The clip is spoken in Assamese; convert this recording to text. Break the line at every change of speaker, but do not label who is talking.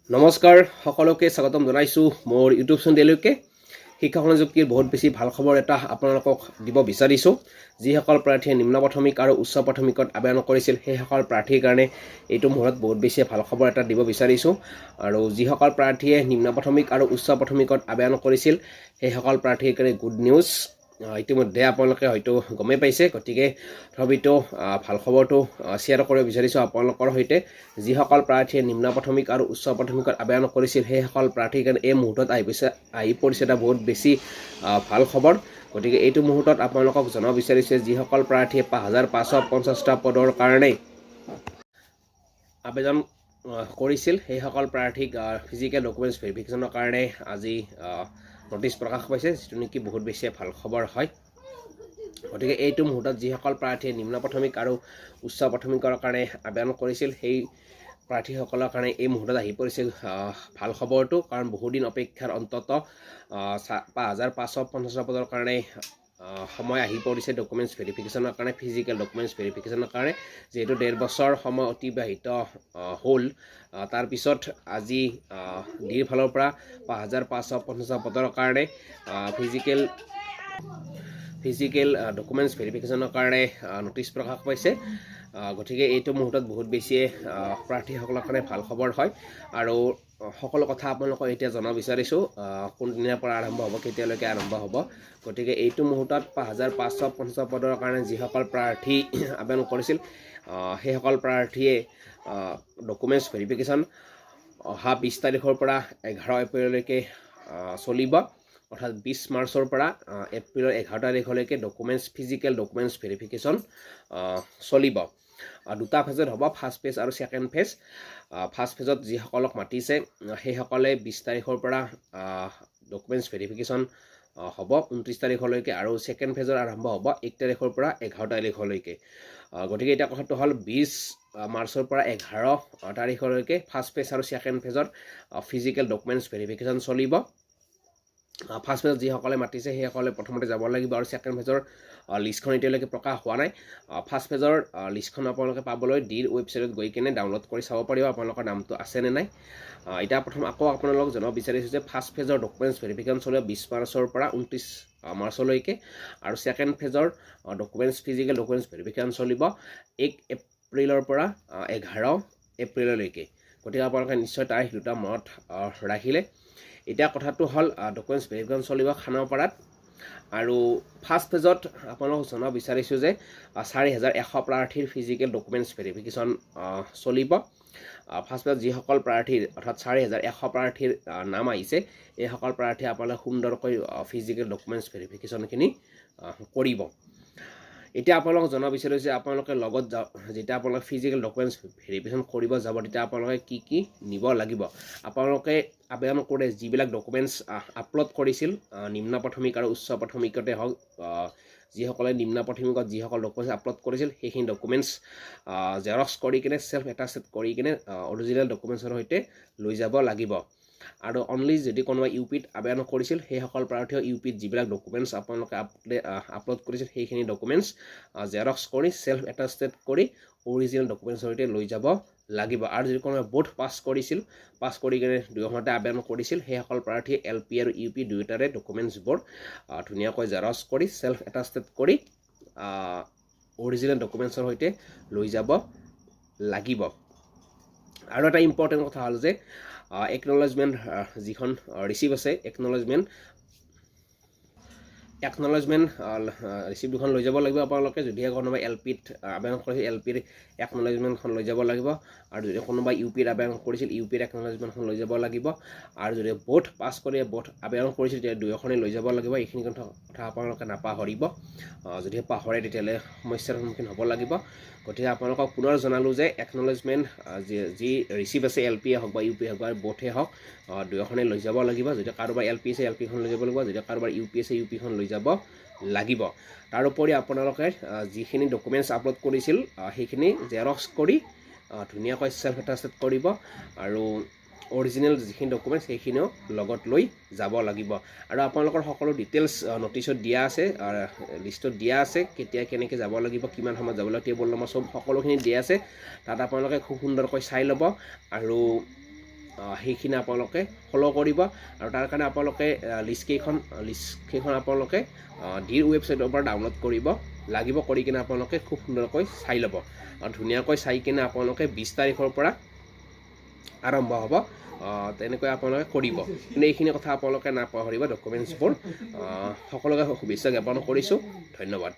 নমস্কাৰ সকলোকে স্বাগতম জনাইছো মোৰ ইউটিউব চেনেললৈকে শিক্ষা সংযুক্তিৰ বহুত বেছি ভাল খবৰ এটা আপোনালোকক দিব বিচাৰিছো যিসকল প্ৰাৰ্থীয়ে নিম্ন প্ৰাথমিক আৰু উচ্চ প্ৰাথমিকত আবেদন কৰিছিল সেই সকল প্ৰাৰ্থীৰ কাৰণে এইটো মুহূৰ্তত বহুত বেছি ভাল খবৰ এটা দিব বিচাৰিছো আৰু যিসকল প্ৰাৰ্থীয়ে নিম্ন প্ৰাথমিক আৰু উচ্চ প্ৰাথমিকত আবেদন কৰিছিল সেই সকল প্ৰাৰ্থীৰ কাৰণে গুড নিউজ ইতিমধ্যে আপোনালোকে হয়তো গমেই পাইছে গতিকে তথাপিতো ভাল খবৰটো শ্বেয়াৰ কৰিব বিচাৰিছো আপোনালোকৰ সৈতে যিসকল প্ৰাৰ্থীয়ে নিম্ন প্ৰাথমিক আৰু উচ্চ প্ৰাথমিকত আবেদন কৰিছিল সেই সকল প্ৰাৰ্থীৰ কাৰণে এই মুহূৰ্তত আহি পৰিছে এটা বহুত বেছি ভাল খবৰ গতিকে এইটো মুহূৰ্তত আপোনালোকক জনাব বিচাৰিছে যিসকল প্ৰাৰ্থীয়ে 5550টা পদৰ কাৰণে আবেদন কৰিছিল সেই সকল প্ৰাৰ্থীক ফিজিকেল ডকুমেণ্টছ ভেৰিফিকেশ্যনৰ কাৰণে আজি নোটিছ প্ৰকাশ পাইছে যিটো নেকি বহুত বেছি ভাল খবৰ হয় গতিকে এইটো মুহূৰ্তত যিসকল প্ৰাৰ্থীয়ে নিম্ন প্ৰাথমিক আৰু উচ্চ প্ৰাথমিকৰ কাৰণে আবেদন কৰিছিল সেই প্ৰাৰ্থীসকলৰ কাৰণে এই মুহূৰ্তত আহি পৰিছে ভাল খবৰটো কাৰণ বহুদিন অপেক্ষাৰ অন্তত 5550টা পদৰ কাৰণে সময় আহি পৰিছে ডকুমেণ্টছ ভেৰিফিকেশ্যনৰ কাৰণে ফিজিকেল ডকুমেণ্টছ ভেৰিফিকেশ্যনৰ কাৰণে যেহেতু 1.5 বছৰ সময় অতিবাহিত হ'ল তাৰপিছত আজি ডিৰ ফালৰ পৰা 5550টা পদৰ কাৰণে ফিজিকেল ডকুমেণ্টছ ভেৰিফিকেশ্যনৰ কাৰণে নোটিছ প্ৰকাশ পাইছে গতিকে এইটো মুহূৰ্তত বহুত বেছি প্ৰাৰ্থীসকলৰ কাৰণে ভাল খবৰ হয় আৰু সকলো কথা আপোনালোকক এতিয়া জনাব বিচাৰিছোঁ কোনদিনাৰ পৰা আৰম্ভ হ'ব কেতিয়ালৈকে আৰম্ভ হ'ব গতিকে এইটো মুহূৰ্তত 5550 পদৰ কাৰণে যিসকল প্ৰাৰ্থী আবেদন কৰিছিল সেইসকল প্ৰাৰ্থীয়ে ডকুমেণ্টছ ভেৰিফিকেশ্যন অহা 20 তাৰিখৰ পৰা 11 এপ্ৰিললৈকে চলিব অৰ্থাৎ 20 মাৰ্চৰ পৰা এপ্ৰিলৰ 11 তাৰিখলৈকে ফিজিকেল ডকুমেণ্টছ ভেৰিফিকেশ্যন চলিব দুটা ফেজত হ'ব ফাৰ্ষ্ট ফেজ আৰু ছেকেণ্ড ফেজ ফাৰ্ষ্ট ফেজত যিসকলক মাতিছে সেইসকলে 20 তাৰিখৰ পৰা ডকুমেণ্টছ ভেৰিফিকেশ্যন হ'ব 29 তাৰিখলৈকে আৰু ছেকেণ্ড ফেজৰ আৰম্ভ হ'ব 1 তাৰিখৰ পৰা 11 তাৰিখলৈকে গতিকে এটা কথাটো হ'ল 20 মাৰ্চৰ পৰা 11 তাৰিখলৈকে ফাৰ্ষ্ট ফেজ আৰু ছেকেণ্ড ফেজত ফিজিকেল ডকুমেণ্টছ ভেৰিফিকেশ্যন চলিব ফাৰ্ষ্ট ফেজত যিসকলে মাতিছে সেইসকলে প্ৰথমতে যাব লাগিব আৰু ছেকেণ্ড ফেজৰ লিষ্টখন এতিয়ালৈকে প্ৰকাশ হোৱা নাই ফাৰ্ষ্ট ফেজৰ লিষ্টখন আপোনালোকে পাবলৈ ডিৰ ৱেবছাইটত গৈ কিনে ডাউনলোড কৰি চাব পাৰিব আপোনালোকৰ নামটো আছেনে নাই এতিয়া প্ৰথম আকৌ আপোনালোকক জনাব বিচাৰিছোঁ যে ফাৰ্ষ্ট ফেজৰ ডকুমেণ্টছ ভেৰিফিকেশ্যন চলিব 20 মাৰ্চৰ পৰা 29 মাৰ্চলৈকে আৰু ছেকেণ্ড ফেজৰ ফিজিকেল ডকুমেণ্টছ ভেৰিফিকেশ্যন চলিব 1 এপ্ৰিলৰ পৰা 11 এপ্ৰিললৈকে গতিকে আপোনালোকে নিশ্চয় তাৰিখ দুটা মনত ৰাখিলে এতিয়া কথাটো হ'ল ডকুমেণ্টছ ভেৰিফিকেশ্যন চলিব খানাপাৰাত আৰু ফাৰ্ষ্ট ফেজত আপোনালোকক জনাব বিচাৰিছোঁ যে 4100 প্ৰাৰ্থীৰ ফিজিকেল ডকুমেণ্টছ ভেৰিফিকেশ্যন চলিব ফাৰ্ষ্ট ফেজত যিসকল প্ৰাৰ্থীৰ অৰ্থাৎ 4100 প্ৰাৰ্থীৰ নাম আহিছে এইসকল প্ৰাৰ্থীয়ে আপোনালোকে সুন্দৰকৈ ফিজিকেল ডকুমেণ্টছ ভেৰিফিকেশ্যনখিনি কৰিব এতিয়া আপোনালোকক জনাব বিচাৰিছোঁ যে আপোনালোকে লগত যেতিয়া আপোনালোকে ফিজিকেল ডকুমেণ্টছ ভেৰিফিকেশ্যন কৰিব যাব তেতিয়া আপোনালোকে কি নিব লাগিব আপোনালোকে আবেদন কৰে যিবিলাক ডকুমেণ্টছ আপলোড কৰিছিল নিম্ন প্ৰাথমিক আৰু উচ্চ প্ৰাথমিকতে হওক যিসকলে নিম্ন প্ৰাথমিকত যিসকল ডকুমেণ্টছ আপলোড কৰিছিল সেইখিনি ডকুমেণ্টছ জেৰক্স কৰি কিনে চেল্ফ এটাষ্টেড কৰি কিনে অৰিজিনেল ডকুমেণ্টছৰ সৈতে লৈ যাব লাগিব আৰু অনলি যদি কোনোবা ইউপিত আবেদন কৰিছিল সেইসকল প্ৰাৰ্থীয়ে ইউপিত যিবিলাক ডকুমেণ্টছ আপোনালোকে আপলোড কৰিছিল সেইখিনি ডকুমেণ্টছ জেৰক্স কৰি চেল্ফ এটাষ্টেড কৰি অৰিজিনেল ডকুমেণ্টছৰ সৈতে লৈ যাব লাগিব আৰু যদি কোনোবাই বোথ পাছ কৰি কিনে দুয়োখনতে আবেদন কৰিছিল সেইসকল প্ৰাৰ্থীয়ে LP আৰু UP দুয়োটাৰে ডকুমেণ্টছবোৰ ধুনীয়াকৈ জেৰক্স কৰি চেল্ফ এটাষ্টেড কৰি অৰিজিনেল ডকুমেণ্টছৰ সৈতে লৈ যাব লাগিব আৰু এটা ইম্পৰ্টেণ্ট কথা হ'ল যে একনলেজমেণ্ট যিখন ৰিচিপ্ট আছে একনলেজমেণ্ট ৰিচিপ্ট দুখন লৈ যাব লাগিব আপোনালোকে যদিহে কোনোবাই LPত আবেদন কৰিছিল LPৰ একনলেজমেণ্টখন লৈ যাব লাগিব আৰু যদি কোনোবাই UPত আবেদন কৰিছিল UPৰ একনলেজমেণ্টখন লৈ যাব লাগিব আৰু যদি বোথ পাছ কৰি বোথ আবেদন কৰিছিল তেতিয়া দুয়োখনেই লৈ যাব লাগিব এইখিনি কথা আপোনালোকে নাপাহৰিব যদিহে পাহৰে তেতিয়াহ'লে সমস্যাৰ সন্মুখীন হ'ব লাগিব গতিকে আপোনালোকক পুনৰ জনালোঁ যে একনলেজমেণ্ট যি ৰিচিপ্ট আছে LP হওক বা UP হওক বা বোথে হওক দুয়োখনেই লৈ যাব লাগিব যদি কাৰোবাৰ LP আছে LPখন লৈ যাব লাগিব যদি কাৰোবাৰ UP আছে UPখন লৈ যাব লাগিব তাৰোপৰি আপোনালোকে যিখিনি ডকুমেণ্টছ আপলোড কৰিছিল সেইখিনি জেৰক্স কৰি ধুনীয়াকৈ চেল্ফ এটাষ্টেড কৰিব আৰু অৰিজিনেল যিখিনি ডকুমেণ্টছ সেইখিনিও লগত লৈ যাব লাগিব আৰু আপোনালোকৰ সকলো ডিটেইলছ নটিছত দিয়া আছে লিষ্টত দিয়া আছে কেতিয়া কেনেকৈ যাব লাগিব কিমান সময়ত যাব লাগিব টেবুল নম্বৰ সব সকলোখিনি দিয়া আছে তাত আপোনালোকে খুব সুন্দৰকৈ চাই ল'ব আৰু সেইখিনি আপোনালোকে ফ'ল' কৰিব আৰু তাৰ কাৰণে আপোনালোকে লিষ্টকেইখন আপোনালোকে ডিৰ ৱেবছাইটৰ পৰা ডাউনলোড কৰিব লাগিব কৰি কিনে আপোনালোকে খুব সুন্দৰকৈ চাই ল'ব আৰু ধুনীয়াকৈ চাই কিনে আপোনালোকে 20 তাৰিখৰ পৰা আৰম্ভ হ'ব তেনেকৈ আপোনালোকে কৰিব কিন্তু এইখিনি কথা আপোনালোকে নাপাহৰিব ডকুমেণ্টছবোৰ সকলোকে শুভেচ্ছা জ্ঞাপন কৰিছোঁ ধন্যবাদ